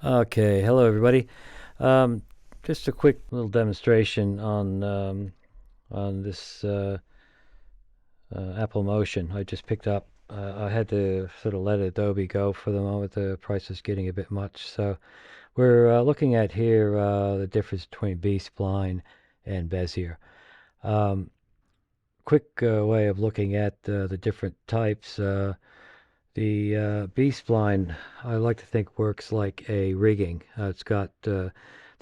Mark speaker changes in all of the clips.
Speaker 1: Okay, hello everybody. Um, just a quick little demonstration on this Apple Motion I just picked up. I had to sort of let Adobe go for the moment. The price was getting a bit much, so we're looking at here the difference between B-Spline and Bezier. Um, quick way of looking at the different types. The B-spline, I like to think, works like a rigging. It's got the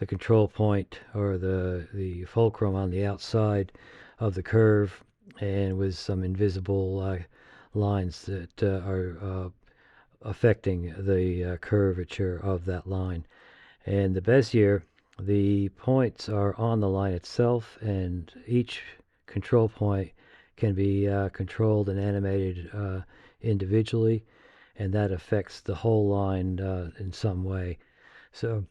Speaker 1: control point or the fulcrum on the outside of the curve, and with some invisible lines that are affecting the curvature of that line. And the Bezier, the points are on the line itself, and each control point can be controlled and animated individually, and that affects the whole line in some way. So,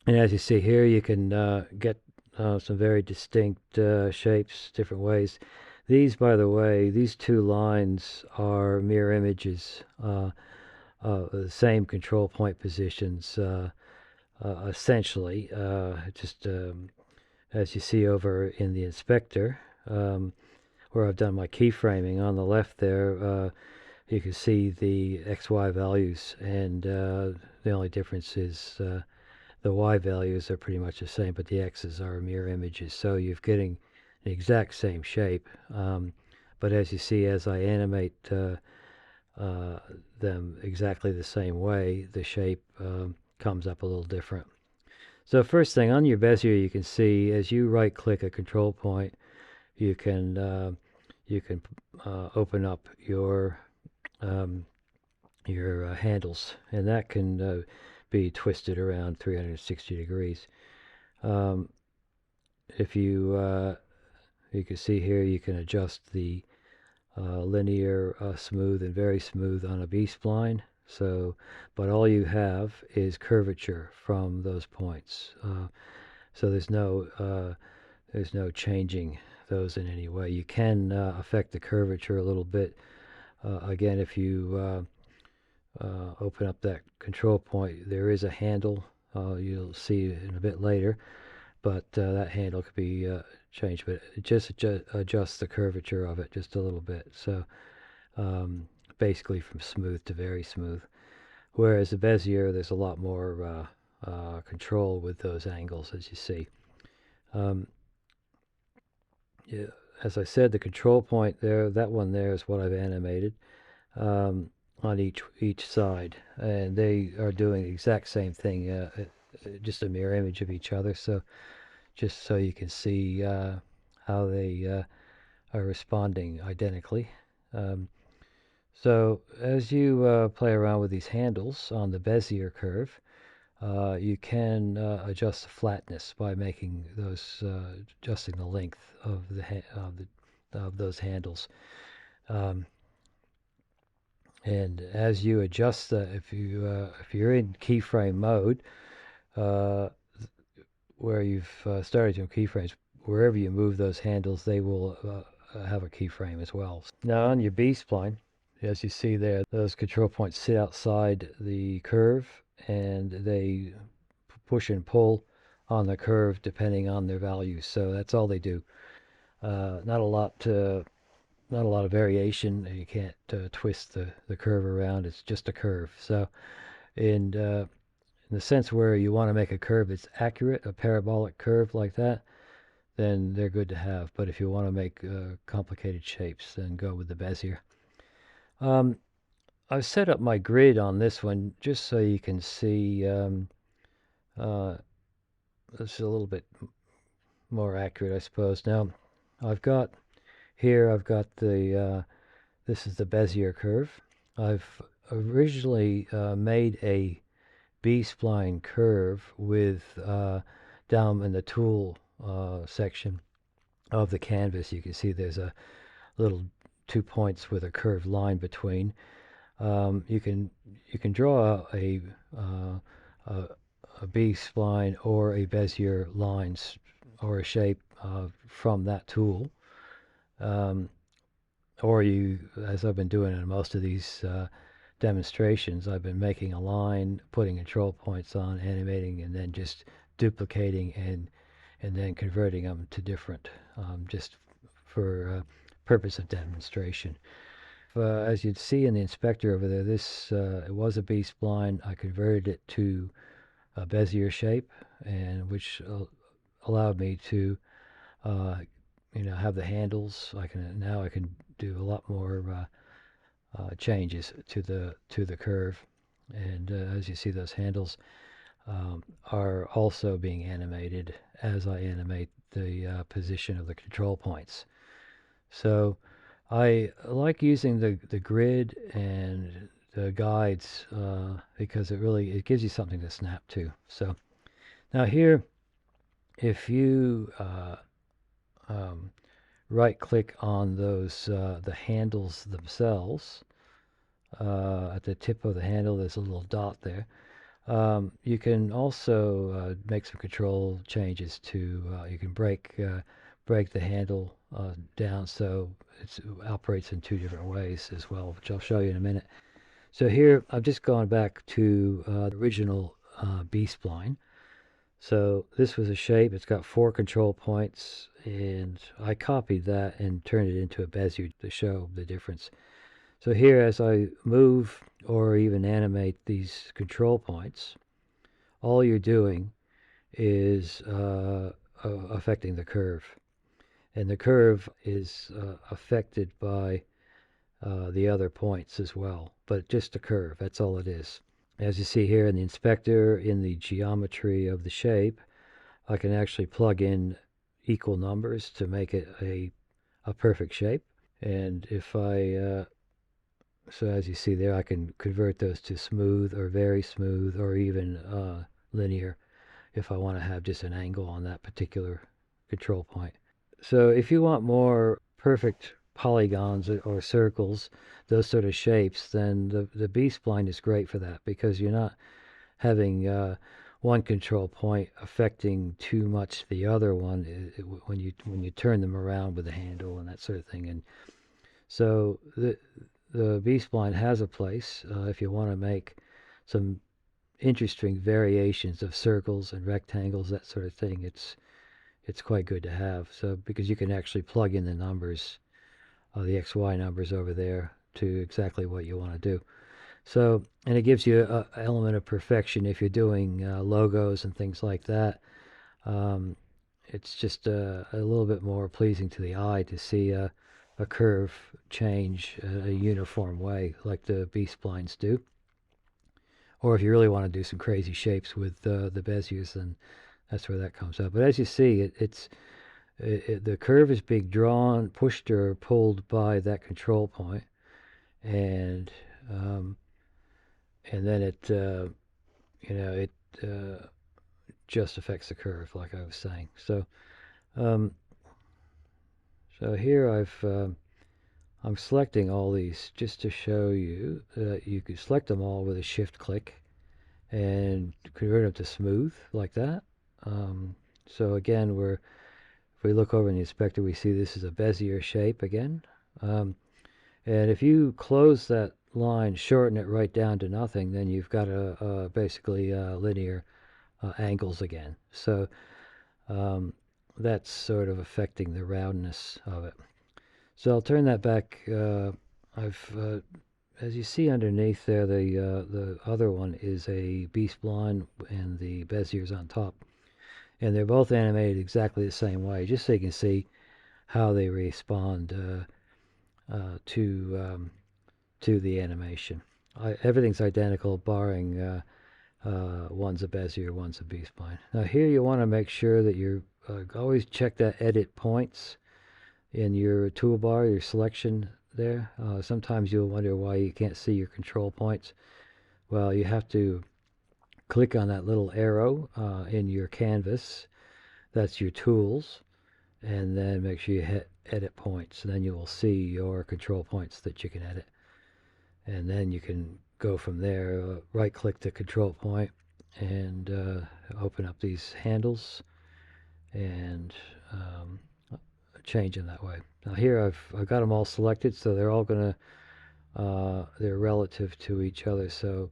Speaker 1: and as you see here, you can get some very distinct shapes, different ways. These, by the way, these two lines are mirror images of the same control point positions, essentially. Just as you see over in the inspector, where I've done my keyframing on the left there, you can see the XY values, and the only difference is the Y values are pretty much the same, but the X's are mirror images. So you're getting the exact same shape. But as you see, as I animate them exactly the same way, the shape comes up a little different. So first thing, on your Bezier, you can see as you right-click a control point, you can open up um, your handles, and that can be twisted around 360 degrees. Um, if you can see here, you can adjust the linear, smooth, and very smooth on a B-spline. So, but all you have is curvature from those points. So there's no changing those in any way. You can affect the curvature a little bit. Again, if you open up that control point, there is a handle. You'll see in a bit later, but that handle could be changed, but it just adjusts the curvature of it just a little bit. So basically from smooth to very smooth. Whereas the Bezier, there's a lot more control with those angles, as you see. Yeah, as I said, the control point there, that one there is what I've animated on each side, and they are doing the exact same thing, just a mirror image of each other. So just so you can see how they are responding identically. So as you play around with these handles on the Bezier curve, you can adjust the flatness by making those adjusting the length of of those handles. Um, and as you adjust if you're in keyframe mode, uh, where you've started your keyframes, wherever you move those handles, they will have a keyframe as well. Now on your B-spline, as you see there, those control points sit outside the curve, and they push and pull on the curve depending on their values. So that's all they do. Not a lot not a lot of variation. You can't twist the curve around. It's just a curve. So in the sense where you want to make a curve that's accurate, a parabolic curve like that, then they're good to have. But if you want to make complicated shapes, then go with the Bezier. I've set up my grid on this one just so you can see this is a little bit more accurate, I suppose. Now, I've got the this is the Bezier curve. I've originally made a B-spline curve with down in the tool section of the canvas. You can see there's a little 2 points with a curved line between. You can draw a B-spline or a Bezier lines or a shape from that tool. Or you, as I've been doing in most of these demonstrations, I've been making a line, putting control points on, animating, and then just duplicating and then converting them to different, just for purpose of demonstration. As you'd see in the inspector over there, this it was a B-spline. I converted it to a Bezier shape, and which allowed me to have the handles. Now I can do a lot more changes to the curve, and as you see, those handles are also being animated as I animate the position of the control points. So I like using the grid and the guides because it gives you something to snap to. So now here, if you right click on those the handles themselves, at the tip of the handle there's a little dot there. You can also make some control changes to, you can break the handle down so it operates in two different ways as well, which I'll show you in a minute. So here I've just gone back to the original B-spline. So this was a shape. It's got 4 control points, and I copied that and turned it into a Bezier to show the difference. So here, as I move or even animate these control points, all you're doing is affecting the curve. And the curve is affected by the other points as well, but just a curve, that's all it is. As you see here in the inspector, in the geometry of the shape, I can actually plug in equal numbers to make it a perfect shape. And if I so as you see there, I can convert those to smooth or very smooth or even linear if I want to have just an angle on that particular control point. So if you want more perfect polygons or circles, those sort of shapes, then the B-spline is great for that, because you're not having one control point affecting too much the other one when you turn them around with the handle and that sort of thing. And so the B-spline has a place if you want to make some interesting variations of circles and rectangles, that sort of thing. It's quite good to have. So because you can actually plug in the numbers, the XY numbers over there, to exactly what you want to do. So, and it gives you an element of perfection if you're doing logos and things like that. It's just a little bit more pleasing to the eye to see a curve change a uniform way like the B-splines do. Or if you really want to do some crazy shapes with the Beziers, then that's where that comes up. But as you see, the curve is being drawn, pushed or pulled by that control point, and then it just affects the curve, like I was saying. So here I'm selecting all these just to show you that you can select them all with a shift click and convert them to smooth like that. So again, if we look over in the inspector, we see this is a Bezier shape again. And if you close that line, shorten it right down to nothing, then you've got basically linear angles again. So that's sort of affecting the roundness of it. So I'll turn that back. As you see underneath there, the other one is a B-spline and the Bezier's on top. And they're both animated exactly the same way, just so you can see how they respond to the animation. Everything's identical, barring one's a Bezier, one's a B-spline. Now here you want to make sure that you always check that edit points in your toolbar, your selection there. Sometimes you'll wonder why you can't see your control points. Well, you have to click on that little arrow in your canvas. That's your tools. And then make sure you hit edit points. And then you will see your control points that you can edit. And then you can go from there, right click the control point and open up these handles and change them that way. Now here I've got them all selected, so they're all going to they're relative to each other. So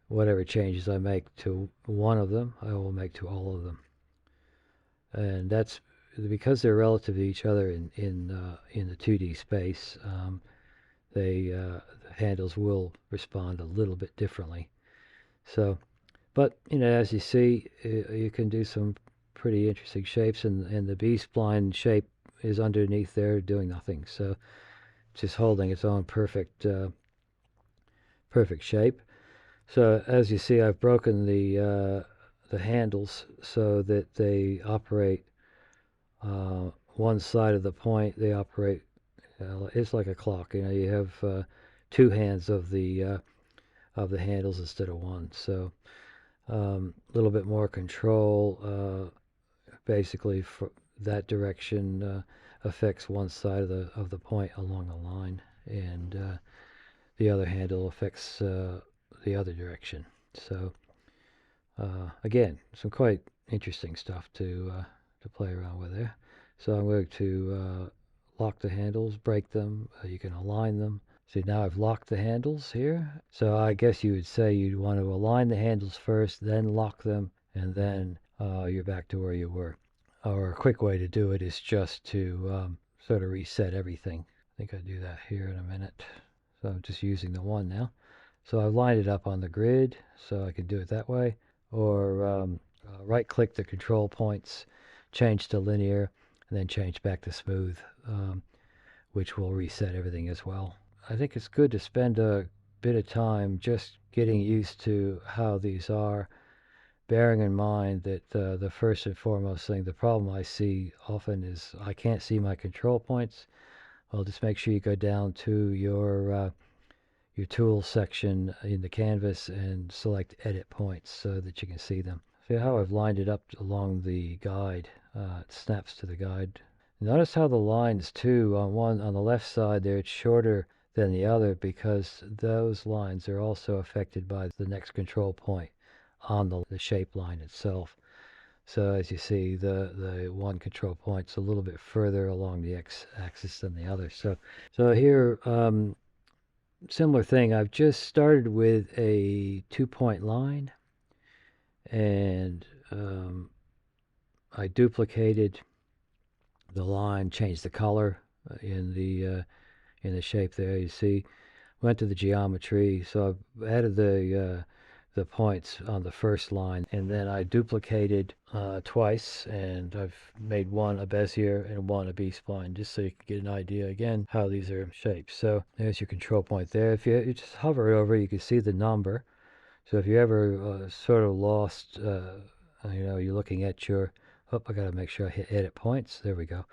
Speaker 1: whatever changes I make to one of them, I will make to all of them. And that's because they're relative to each other in the 2D space. The handles will respond a little bit differently. So, but as you see, you can do some pretty interesting shapes, and the B-spline shape is underneath there doing nothing. So, just holding its own perfect shape. So, as you see, I've broken the handles so that they operate one side of the point. They operate. It's like a clock. You have two hands of the handles instead of one. So a little bit more control. Basically, for that direction affects one side of the point along the line, and the other handle affects the other direction. So again, some quite interesting stuff to play around with there. So I'm going to lock the handles, break them. You can align them. See, now I've locked the handles here. So I guess you would say you'd want to align the handles first, then lock them, and then you're back to where you were. Or a quick way to do it is just to sort of reset everything. I think I'll do that here in a minute. So I'm just using the one now. So I've lined it up on the grid, so I can do it that way. Or right-click the control points, change to linear, and then change back to smooth, which will reset everything as well. I think it's good to spend a bit of time just getting used to how these are, bearing in mind that the first and foremost thing, the problem I see often is I can't see my control points. Well, just make sure you go down to your tool section in the canvas and select edit points so that you can see them. See how I've lined it up along the guide. It snaps to the guide. Notice how the lines too, on the left side there, it's shorter than the other because those lines are also affected by the next control point on the shape line itself. So as you see, the one control point's a little bit further along the x-axis than the other. So here, similar thing. I've just started with a 2-point line, and I duplicated the line, changed the color in the shape there. You see, went to the geometry, so I've added the points on the first line, and then I duplicated twice, and I've made one a Bezier and one a B-spline, just so you can get an idea again how these are shaped. So there's your control point there. If you just hover it over, you can see the number. So if you ever sort of lost, you're looking at your, I gotta make sure I hit edit points. There we go.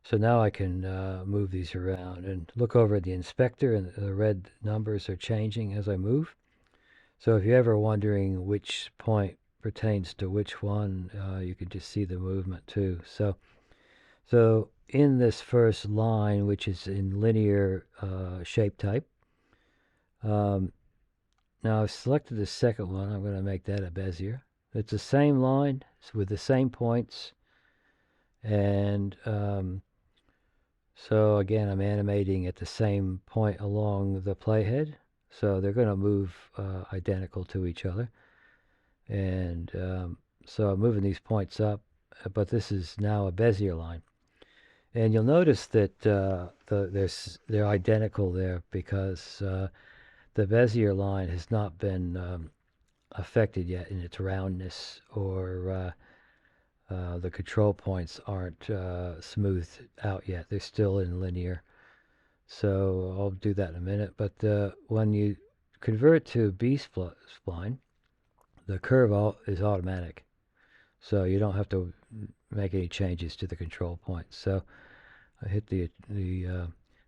Speaker 1: So now I can move these around and look over at the inspector, and the red numbers are changing as I move. So if you're ever wondering which point pertains to which one, you can just see the movement too. So in this first line, which is in linear shape type, now I've selected the second one. I'm going to make that a Bezier. It's the same line with the same points, and so again, I'm animating at the same point along the playhead. So they're going to move identical to each other. And so I'm moving these points up, but this is now a Bezier line. And you'll notice that they're identical there because the Bezier line has not been affected yet in its roundness, or the control points aren't smoothed out yet. They're still in linear. So I'll do that in a minute. But when you convert to B-spline, the curve is automatic. So you don't have to make any changes to the control points. So I hit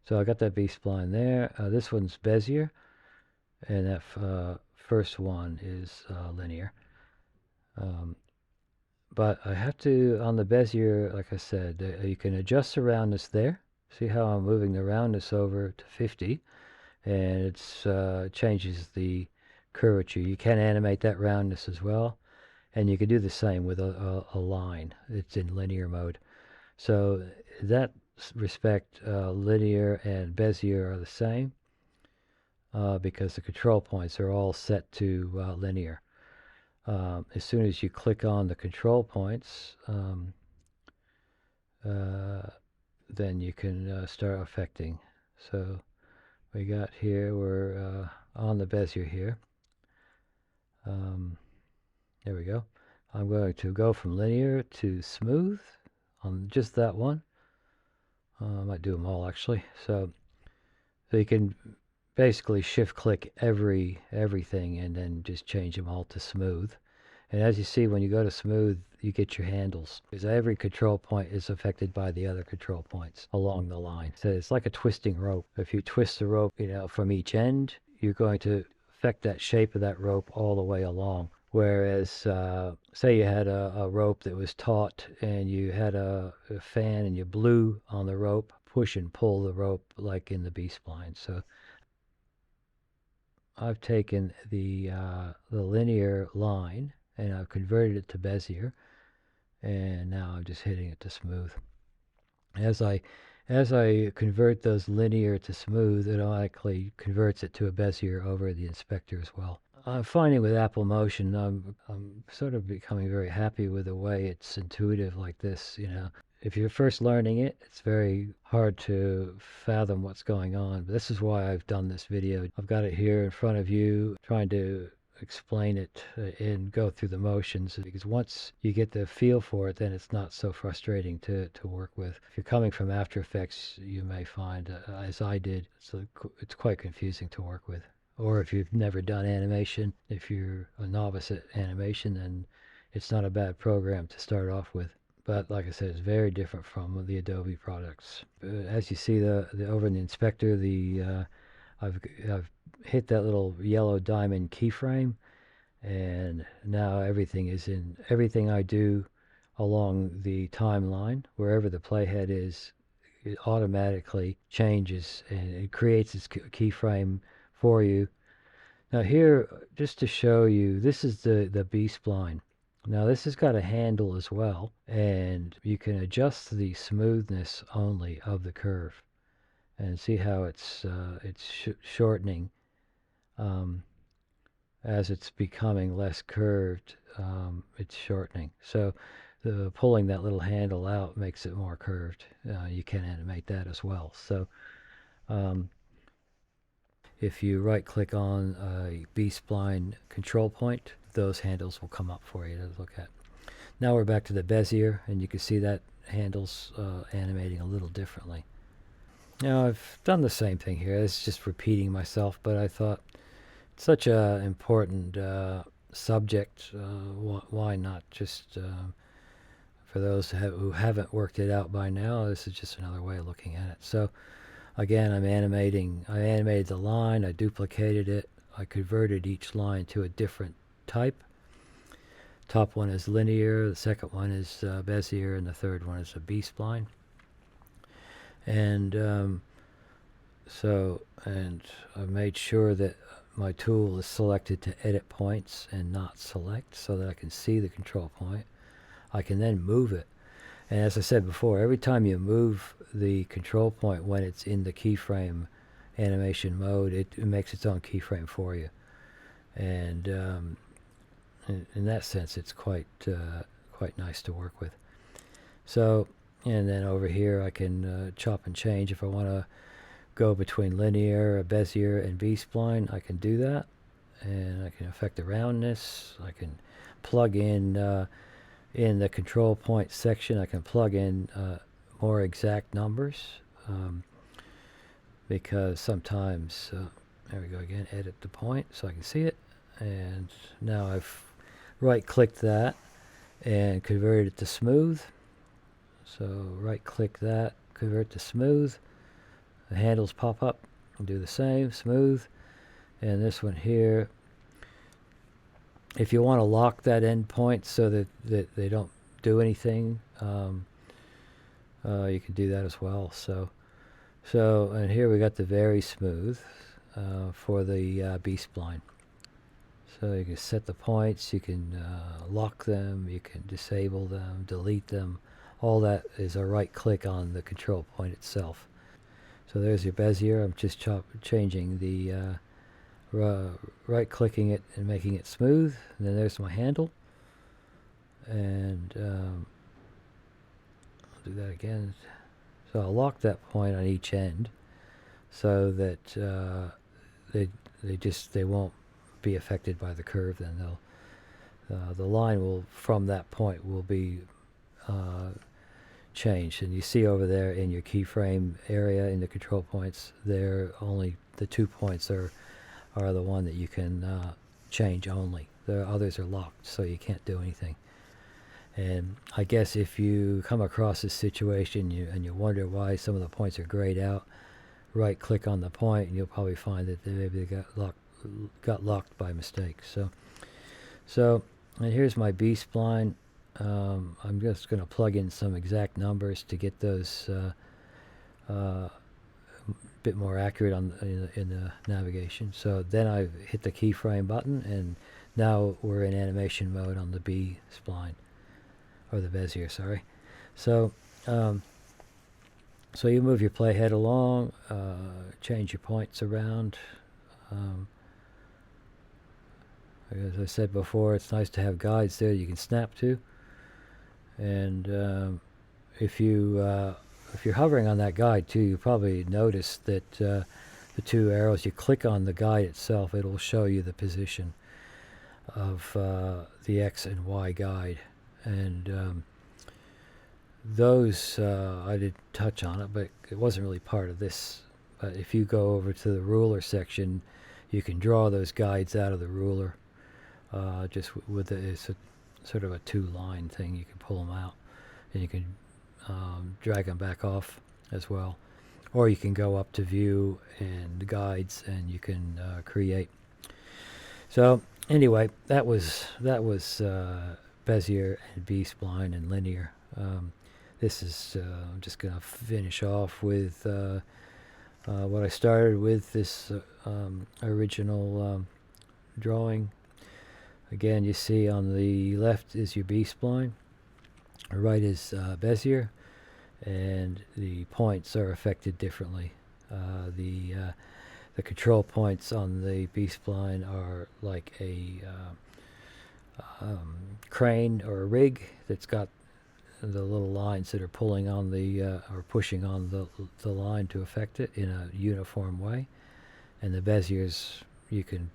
Speaker 1: so I got that B-spline there. This one's Bezier, and that first one is linear. But I have to, on the Bezier, like I said, you can adjust the roundness there. See how I'm moving the roundness over to 50, and it changes the curvature. You can animate that roundness as well, and you can do the same with a line. It's in linear mode. So in that respect, linear and Bezier are the same. because the control points are all set to linear. As soon as you click on the control points, then you can start affecting. So we got here, we're on the Bezier here. There we go. I'm going to go from linear to smooth on just that one. I might do them all actually. So you can basically shift click everything and then just change them all to smooth. And as you see, when you go to smooth, you get your handles, because every control point is affected by the other control points along the line. So it's like a twisting rope. If you twist the rope, from each end, you're going to affect that shape of that rope all the way along. Whereas, say you had a rope that was taut and you had a fan and you blew on the rope, push and pull the rope like in the B-spline. So I've taken the linear line and I've converted it to Bezier, and now I'm just hitting it to smooth. As I convert those linear to smooth, it automatically converts it to a Bezier over the inspector as well. I'm finding with Apple Motion, I'm sort of becoming very happy with the way it's intuitive like this. If you're first learning it, it's very hard to fathom what's going on. But this is why I've done this video. I've got it here in front of you, trying to explain it and go through the motions, because once you get the feel for it, then it's not so frustrating to work with. If you're coming from After Effects, you may find, as I did, it's quite confusing to work with. Or if you've never done animation, if you're a novice at animation, then it's not a bad program to start off with. But like I said, it's very different from the Adobe products. As you see, the over in the inspector, I've hit that little yellow diamond keyframe, and now everything I do along the timeline, wherever the playhead is, it automatically changes and it creates this keyframe for you. Now here, just to show you, this is the B-spline. Now this has got a handle as well, and you can adjust the smoothness only of the curve, and see how it's shortening as it's becoming less curved. It's shortening. So pulling that little handle out makes it more curved. You can animate that as well. So if you right click on a B-spline control point, those handles will come up for you to look at. Now we're back to the Bezier, and you can see that handle's animating a little differently. Now I've done the same thing here. It's just repeating myself, but I thought it's such an important subject. Why not just for those who haven't worked it out by now, this is just another way of looking at it. So again, I animated the line, I duplicated it, I converted each line to a different type. Top one is linear, the second one is Bezier, and the third one is a B-spline. And I made sure that my tool is selected to edit points and not select, so that I can see the control point. I can then move it. And as I said before, every time you move the control point when it's in the keyframe animation mode, it makes its own keyframe for you. And in that sense, it's quite nice to work with. So, and then over here I can chop and change. If I want to go between linear, Bezier, and B-spline, I can do that. And I can affect the roundness. I can plug in the control point section, I can plug in more exact numbers, because sometimes, there we go again, edit the point so I can see it. And now I've right-clicked that and converted it to smooth. So right-click that, convert to smooth. The handles pop up, and do the same, smooth. And this one here, if you want to lock that endpoint so that they don't do anything, you can do that as well. So and here we got the very smooth for the B-spline. So you can set the points, you can lock them, you can disable them, delete them. All that is a right click on the control point itself. So there's your Bezier. I'm just changing the right clicking it and making it smooth, and then there's my handle, and I'll do that again. So I'll lock that point on each end so that they won't be affected by the curve. Then the line will, from that point, will be changed. And you see over there in your keyframe area in the control points, there only the 2 points are the one that you can change only. The others are locked, so you can't do anything. And I guess if you come across this situation and you wonder why some of the points are grayed out, right click on the point and you'll probably find that maybe they got locked by mistake. So and here's my B-spline. I'm just going to plug in some exact numbers to get those bit more accurate in the navigation. So then I hit the keyframe button, and now we're in animation mode on the B-spline, or the Bezier, sorry. So so you move your playhead along, change your points around. As I said before, it's nice to have guides there you can snap to. And if you're hovering on that guide too, you probably notice that the 2 arrows, you click on the guide itself, it'll show you the position of the X and Y guide. And those, I didn't touch on it, but it wasn't really part of this. But if you go over to the ruler section, you can draw those guides out of the ruler. Just with it's a sort of a 2-line thing. You can pull them out, and you can drag them back off as well. Or you can go up to view and guides, and you can create. So anyway, that was Bezier and B-Spline and linear. This is I'm just going to finish off with what I started with, this original drawing. Again, you see on the left is your B-spline, right is Bezier, and the points are affected differently. The control points on the B-spline are like a crane or a rig that's got the little lines that are pulling on or pushing on the line to affect it in a uniform way. And the Beziers, you can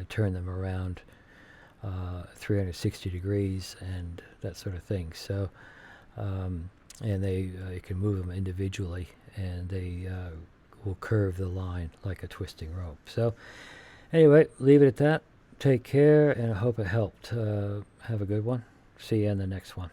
Speaker 1: turn them around 360 degrees and that sort of thing. So and you can move them individually, and they will curve the line like a twisting rope. So anyway, leave it at that. Take care, and I hope it helped. Have a good one. See you in the next one.